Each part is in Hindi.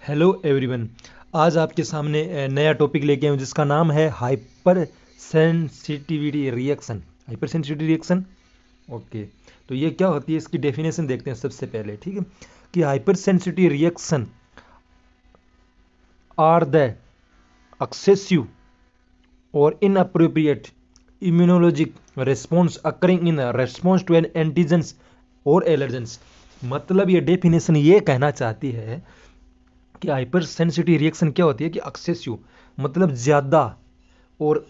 Hello everyone. आज आपके सामने नया टॉपिक लेके आया हूँ जिसका नाम है hyper sensitivity reaction. Hyper sensitivity reaction, okay. तो ये क्या होती है, इसकी डेफिनेशन देखते हैं सबसे पहले, ठीक है। कि hyper sensitivity reaction are the excessive और inappropriate immunologic response occurring in response to an antigens और एलर्जेंस। मतलब ये डेफिनेशन ये कहना चाहती है कि हाइपर सेंसिटिव रिएक्शन क्या होती है कि एक्सेसिव मतलब ज़्यादा और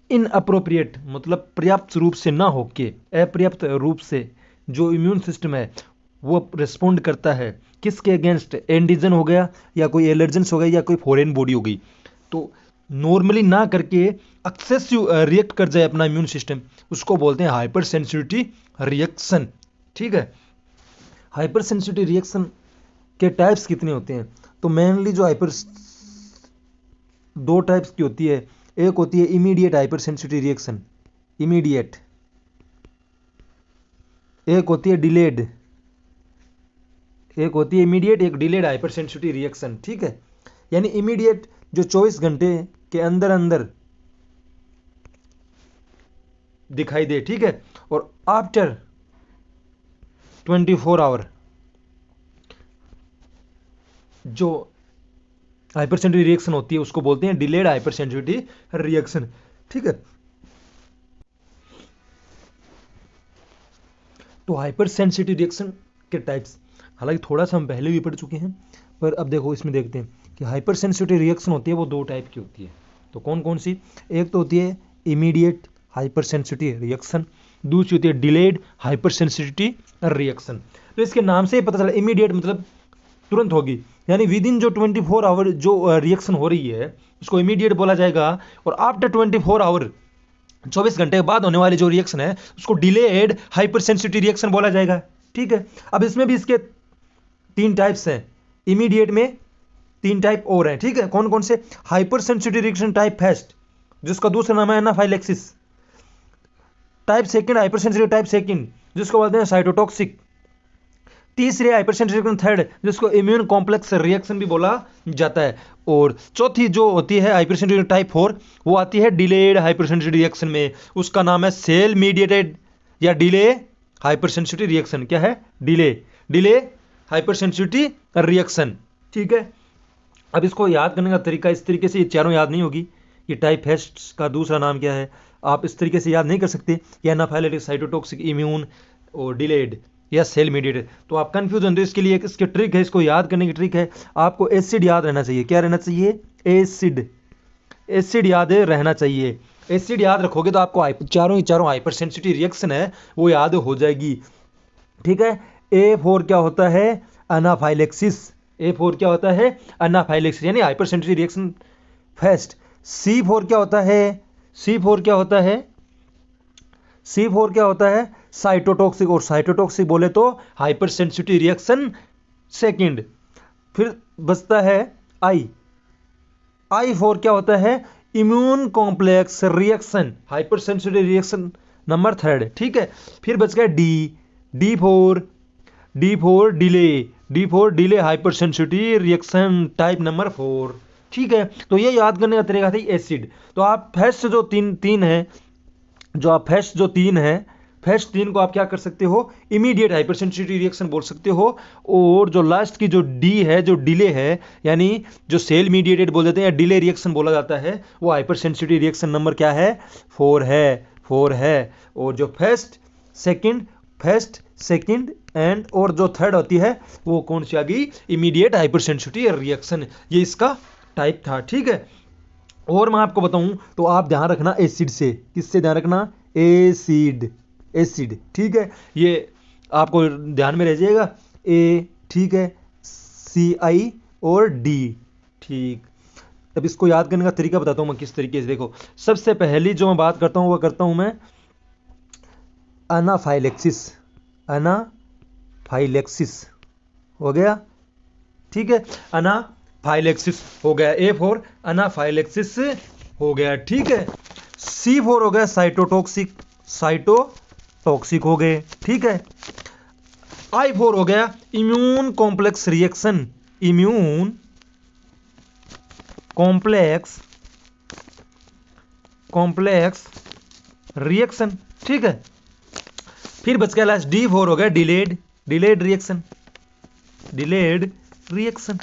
इनअप्रोप्रिएट मतलब पर्याप्त रूप से ना होके अपर्याप्त रूप से जो इम्यून सिस्टम है वो रिस्पोंड करता है किसके अगेंस्ट, एंटीजन हो गया या कोई एलर्जेंस हो गया या कोई फॉरेन बॉडी हो गई, तो नॉर्मली ना करके एक्सेसिव रिएक्ट कर जाए अपना इम्यून सिस्टम, उसको बोलते हैं हाइपर सेंसिटिव रिएक्शन, ठीक है। हाइपर सेंसिटिव रिएक्शन के टाइप्स कितने होते हैं? तो मेनली जो हाइपर दो टाइप्स की होती है। एक होती है immediate hyper sensitive reaction, immediate. एक होती है डिलेड, एक होती है इमीडिएट, एक डिलेड हाइपर सेंसिटिव रिएक्शन, ठीक है। यानी इमीडिएट जो 24 घंटे के अंदर अंदर दिखाई दे, ठीक है। और आफ्टर 24 आवर जो हाइपर सेंसिटिव रिएक्शन होती है उसको बोलते हैं डिलेड हाइपर सेंसिटिव रिएक्शन, ठीक है। तो हाइपर सेंसिटिव रिएक्शन के टाइप्स हालांकि थोड़ा सा हम पहले भी पढ़ चुके हैं, पर अब देखो इसमें देखते हैं कि हाइपर सेंसिटिव रिएक्शन होती है वो दो टाइप की होती है। तो कौन कौन सी? एक तो होती है इमीडिएट हाइपर सेंसिटिव रिएक्शन, दूसरी होती है डिलेड हाइपर सेंसिटिव रिएक्शन। तो इसके नाम से ही पता चला इमीडिएट मतलब तुरंत होगी, यानी विद इन जो 24 आवर जो रिएक्शन हो रही है उसको इमीडिएट बोला जाएगा। और आफ्टर 24 आवर 24 घंटे के बाद होने वाली जो रिएक्शन है उसको डिलेड हाइपर सेंसिटिव रिएक्शन बोला जाएगा, ठीक है। अब इसमें भी इसके 3 टाइप्स हैं, इमीडिएट में 3 टाइप और हैं, ठीक है। कौन कौन से? Hyper sensitive reaction type first, जिसका दूसरा नाम है anaphylaxis. Type second hyper sensitive type second, जिसको बोलते हैं साइटोटॉक्सिक। तीसरे हाइपर सेंसिटिव रिएक्शन थर्ड, जिसको इम्यून कॉम्प्लेक्स रिएक्शन भी बोला जाता है। और चौथी जो होती है हाइपर सेंसिटिव टाइप 4, वो आती है डिलेड हाइपर सेंसिटिव रिएक्शन में, उसका नाम है सेल मीडिएटेड या डिले हाइपर सेंसिटिव रिएक्शन। क्या है? डिले हाइपर सेंसिटिव रिएक्शन, ठीक है। अब इसको याद करने का तरीका इस तरीके से, ये चारों याद नहीं होगी। ये टाइप फर्स्ट का दूसरा नाम क्या है आप इस तरीके से याद नहीं कर सकते, या एनाफाइलेटिक, साइटोटॉक्सिक, इम्यून और डिलेड या सेल मीडिएटेड। तो आप कंफ्यूज होते हैं, इसके लिए इसकी ट्रिक है, इसको याद करने की ट्रिक है, आपको एसिड याद रहना चाहिए। क्या रहना चाहिए? एसिड याद रहना चाहिए। एसिड याद रखोगे तो आपको चारों हाइपर सेंसिटिव रिएक्शन है वो याद हो जाएगी, ठीक है। A4 क्या होता है? एनाफाइलेक्सिस। A4 क्या होता है? एनाफाइलेक्सिस, यानी hyper sensitive reaction first. C4 क्या होता है? C4 क्या होता है? C4 क्या होता है? साइटोटॉक्सिक। और साइटोटॉक्सिक बोले तो हाइपर सेंसिटिव रिएक्शन सेकंड। फिर बचता है I4 क्या होता है? Immune complex reaction, hyper sensitive reaction number third, ठीक है। फिर बच गया D4 delay hyper sensitive reaction type number 4, ठीक है। तो ये याद करने का तरीका था एसिड। तो आप फर्स्ट जो तीन है, फर्स्ट 3 को आप क्या कर सकते हो? इमीडिएट हाइपर सेंसिटिव रिएक्शन बोल सकते हो। और जो लास्ट की जो डी है, जो डिले है, यानी जो सेल मीडिएटेड बोल देते हैं या डिले रिएक्शन बोला जाता है, वो हाइपर सेंसिटिव रिएक्शन नंबर क्या है? 4 है। और जो फर्स्ट सेकंड एंड और जो थर्ड होती है वो कौन सी आ गई? Immediate hyper sensitive reaction. ये इसका टाइप था, ठीक है। और मैं आपको बताऊं तो आप ध्यान रखना एसिड से। किससे ध्यान रखना? एसिड, ठीक है। ये आपको ध्यान में रह जाएगा, ए, ठीक है, CI और D, ठीक। अब इसको याद करने का तरीका बताता हूं मैं किस तरीके से। देखो, सबसे पहली जो मैं बात करता हूं वो करता हूं मैं एनाफाइलेक्सिस हो गया, ठीक है। एनाफाइलेक्सिस हो गया, A4 एनाफाइलेक्सिस हो गया, ठीक है। C4 हो गया साइटोटॉक्सिक हो गए, ठीक है। I4 हो गया immune complex reaction, immune complex reaction, ठीक है। फिर बच गया लास्ट D4 हो गया डिलेड रिएक्शन।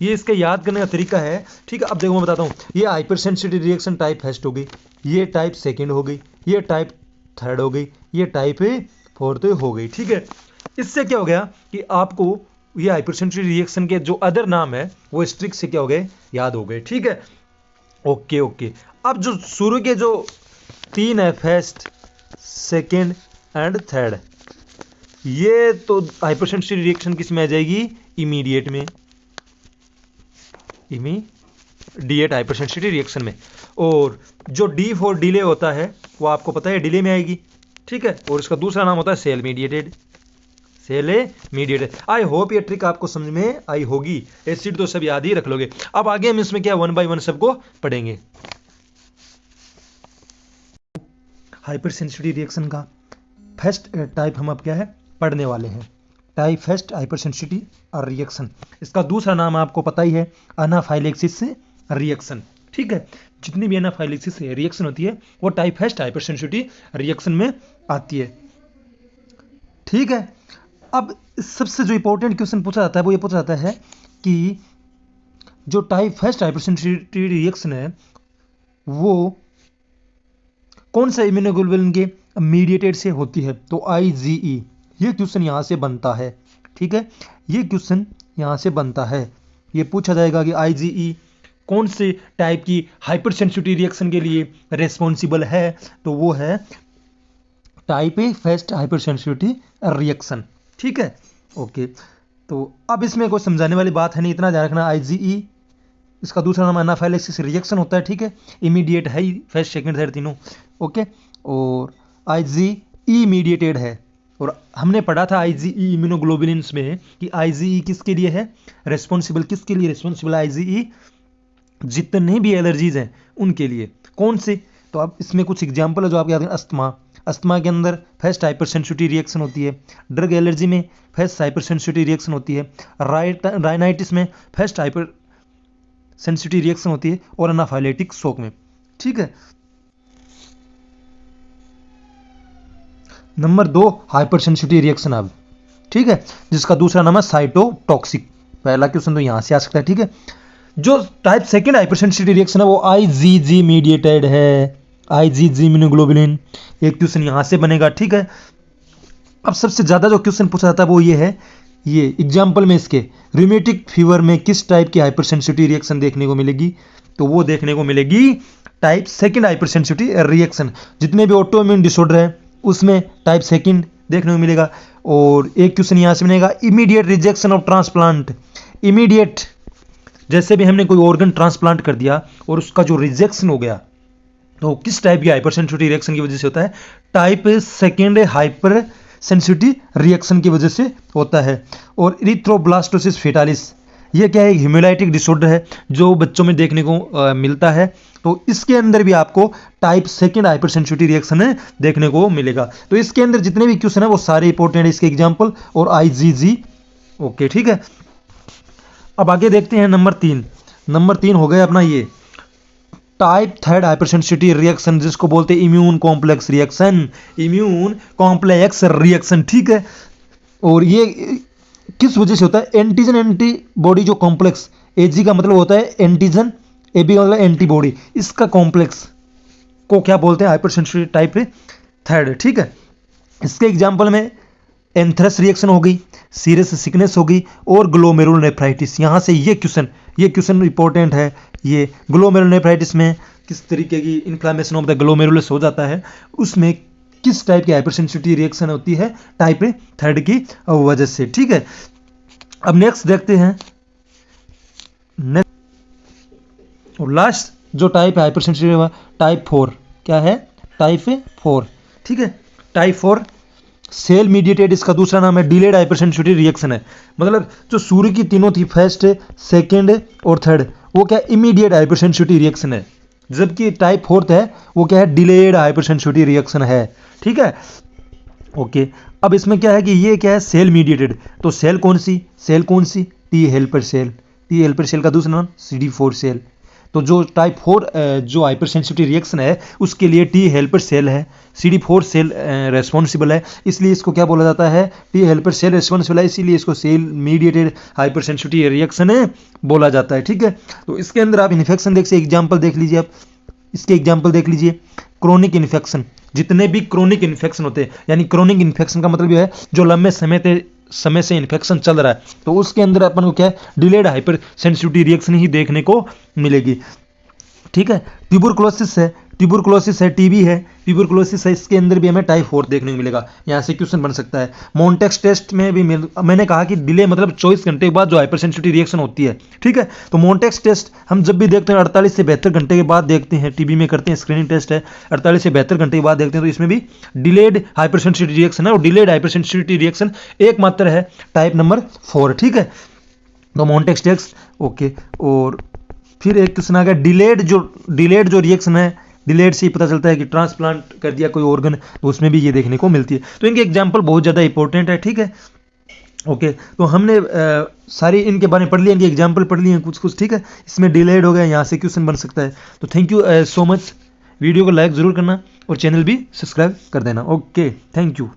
ये इसके याद करने का तरीका है, ठीक है। अब देखो मैं बताता हूँ, ये hyper sensitive reaction type first हो गई, ये टाइप सेकंड हो गई, ये टाइप थर्ड हो गई, ये टाइप फोर्थ हो गई, ठीक है। इससे क्या हो गया कि आपको ये हाइपर सेंसिटिव रिएक्शन के जो अदर नाम है वो स्ट्रिक्ट से क्या हो गए, याद हो गए, ठीक है। ओके। अब जो शुरू के जो 3 है, फर्स्ट सेकंड एंड थर्ड, ये तो हाइपर सेंसिटिव रिएक्शन किस में आ जाएगी, इमीडिएट हाइपर सेंसिटिव रिएक्शन में। और जो D4 डिले होता है वो आपको पता है डिले में आएगी, ठीक है। और इसका दूसरा नाम होता है सेल मीडिएटेड। आई होप ये ट्रिक आपको समझ में आई होगी। एसिड तो सब याद ही रख लोगे। अब आगे हम इसमें क्या 1 बाय 1 सबको पढ़ेंगे। हाइपर सेंसिटिव रिएक्शन का फर्स्ट टाइप हम अब क्या है पढ़ने वाले हैं, type first hyper sensitive reaction. इसका दूसरा नाम आपको पता ही है, एनाफाइलेक्सिस रिएक्शन, ठीक है। जितनी भी एनाफाइलेक्सिस रिएक्शन होती है वो type first hyper sensitive reaction में आती है, ठीक है। अब सबसे जो इंपॉर्टेंट क्वेश्चन पूछा जाता है वो ये पूछा जाता है कि जो type first hyper sensitive reaction है वो कौन सा इम्यूनोग्लोबुलिन के मीडिएटेड से होती है, तो IgE। ये क्वेश्चन यहाँ से बनता है, ठीक है। ये क्वेश्चन यहाँ से बनता है, ये पूछा जाएगा कि IgE कौन से टाइप की हाइपर सेंसिटिव रिएक्शन के लिए रेस्पॉन्सिबल है, तो वो है type A first hyper sensitive reaction, ठीक है। ओके, तो अब इसमें कोई समझाने वाली बात है नहीं, इतना ध्यान रखना। IgE इसका दूसरा नाम एनाफाइलेक्सिस रिएक्शन होता है, ठीक है। इमीडिएट है फर्स्ट सेकंड थर्ड तीनों, ओके। और IgE मीडिएटेड है। और हमने पढ़ा था IgE इम्यूनोग्लोबुलिन्स में कि IgE किसके लिए है रेस्पॉन्सिबल, किसके लिए रेस्पॉन्सिबल IgE, जितने भी एलर्जीज हैं उनके लिए। कौन से, तो अब इसमें कुछ एग्जाम्पल है जो आपके याद हैं। अस्थमा के अंदर फर्स्ट हाइपर सेंसिटिव रिएक्शन होती है। ड्रग एलर्जी में फर्स्ट हाइपर सेंसिटिव राइनाइटिस होती है। राइनाइटिस में फर्स्ट हाइपर सेंसिटिव रिएक्शन होती है। और एनाफाइलेटिक शॉक में, ठीक है। नंबर 2 हाइपर सेंसिटिव रिएक्शन अब, ठीक है, जिसका दूसरा नाम है साइटोटॉक्सिक। पहला क्वेश्चन तो यहां से आ सकता है, ठीक है। जो type second hyper sensitive reaction है वो IgG मीडिएटेड है, IgG इम्यूनोग्लोबुलिन। एक क्वेश्चन यहां से बनेगा, ठीक है। अब सबसे ज्यादा जो क्वेश्चन पूछा जाता है वो ये है, ये एग्जाम्पल में इसके रूमेटिक फीवर में किस टाइप की हाइपर सेंसिटिव रिएक्शन देखने को मिलेगी, तो वो देखने को मिलेगी type second hyper sensitive reaction. जितने भी ऑटो इम्यून डिसऑर्डर है उसमें टाइप सेकंड देखने को मिलेगा। और एक क्वेश्चन यहां से बनेगा immediate rejection of transplant. Immediate, जैसे भी हमने कोई ऑर्गन ट्रांसप्लांट कर दिया और उसका जो रिजेक्शन हो गया तो किस टाइप की हाइपर सेंसिटिव रिएक्शन की वजह से होता है, type second hyper sensitive reaction की वजह से होता है। और इरिथ्रोब्लास्टोसिस फेटालिस, ये क्या है, हेमोलाइटिक डिसऑर्डर है जो बच्चों में देखने को मिलता है। तो इसके अंदर भी आपको type second hyper sensitive reaction देखने को मिलेगा। तो इसके अंदर जितने भी क्वेश्चन है वो सारे इंपॉर्टेंट है, इसके एग्जांपल और IgG, ओके, ठीक है। अब आगे देखते हैं नंबर 3। नंबर 3 हो गया अपना ये type third hyper sensitive reaction, जिसको बोलते हैं immune complex reaction. Immune complex reaction, ठीक है। और ये किस वजह से होता है, एंटीजन एंटीबॉडी जो कॉम्प्लेक्स, AG का मतलब होता है एंटीजन, AB का मतलब एंटीबॉडी, इसका कॉम्प्लेक्स को क्या बोलते हैं, हाइपर सेंसिटिव टाइप थर्ड, ठीक है। इसके एग्जांपल में एंथ्रेक्स रिएक्शन हो गई, सीरियस सिकनेस हो गई और ग्लोमेरुलोनेफ्राइटिस। यहाँ से ये क्वेश्चन इंपॉर्टेंट है। ये ग्लोमेरुलोनेफ्राइटिस में किस तरीके की इन्फ्लामेशन ऑफ द ग्लोमेरुलस हो जाता है, उसमें किस टाइप की हाइपर सेंसिटिव रिएक्शन होती है, टाइप थर्ड की वजह से, ठीक है। अब नेक्स्ट देखते हैं, और लास्ट जो टाइप है हाइपर सेंसिटिव टाइप 4, क्या है, टाइप 4, ठीक है। टाइप 4 सेल मीडिएटेड, इसका दूसरा नाम है डिलेड हाइपर सेंसिटिव रिएक्शन है। मतलब जो सूर्य की तीनों थी, फर्स्ट सेकंड और थर्ड, वो क्या इमीडिएट हाइपर सेंसिटिव रिएक्शन है, जबकि टाइप 4 है वो क्या है, डिलेड हाइपर सेंसिटिव रिएक्शन है, ठीक है। ओके, अब इसमें क्या है कि ये क्या है, सेल मीडिएटेड। तो सेल कौन सी, T helper cell, T helper cell का दूसरा नाम CD4 सेल। तो जो टाइप 4 जो हाइपर सेंसिटिव रिएक्शन है उसके लिए टी हेल्पर सेल है, CD4 सेल रेस्पॉन्सिबल है, इसलिए इसको क्या बोला जाता है, टी हेल्पर सेल रेस्पॉन्सिबल है, इसीलिए इसको cell mediated hyper sensitive reaction है बोला जाता है। ठीक है, तो इसके अंदर आप इन्फेक्शन देख से एग्जाम्पल देख लीजिए, आप इसके एग्जाम्पल देख लीजिए। क्रोनिक इन्फेक्शन, जितने भी क्रोनिक इन्फेक्शन होते हैं, यानी क्रोनिक इन्फेक्शन का मतलब यह है जो लंबे समय से इन्फेक्शन चल रहा है, तो उसके अंदर अपन को क्या है, डिलेड हाइपर सेंसिटिविटी रिएक्शन ही देखने को मिलेगी। ठीक है, ट्यूबरकुलोसिस है, टीबी है, ट्यूबरकुलोसिस है, इसके अंदर भी हमें टाइप 4 देखने को मिलेगा। यहाँ से क्वेश्चन बन सकता है। मॉन्टेक्स टेस्ट में भी मैंने कहा कि डिले मतलब 24 घंटे के बाद जो हाइपर सेंसिटिव रिएक्शन होती है। ठीक है, तो मॉन्टेक्स टेस्ट हम जब भी देखते हैं 48 से 72 घंटे के बाद देखते हैं, टीबी में करते हैं, स्क्रीनिंग टेस्ट है 48 से 72 घंटे के बाद देखते हैं, तो इसमें भी डिलेड हाइपर सेंसिटिव रिएक्शन है, और डिलेड हाइपर सेंसिटिविटी रिएक्शन एकमात्र है टाइप नंबर 4। ठीक है, तो मॉन्टेक्स टेस्ट ओके। और फिर एक क्वेश्चन आ गया डिलेड जो रिएक्शन है, डिलेड से ही पता चलता है कि ट्रांसप्लांट कर दिया कोई ऑर्गन, तो उसमें भी ये देखने को मिलती है। तो इनके एग्जाम्पल बहुत ज़्यादा इंपॉर्टेंट है। ठीक है, ओके, तो हमने सारी इनके बारे में पढ़ लिया, इनके एग्जाम्पल पढ़ लिए कुछ। ठीक है, इसमें डिलेड हो गया, यहाँ से क्वेश्चन बन सकता है। तो thank you so much, video को लाइक ज़रूर करना और चैनल भी सब्सक्राइब कर देना। Okay, thank you.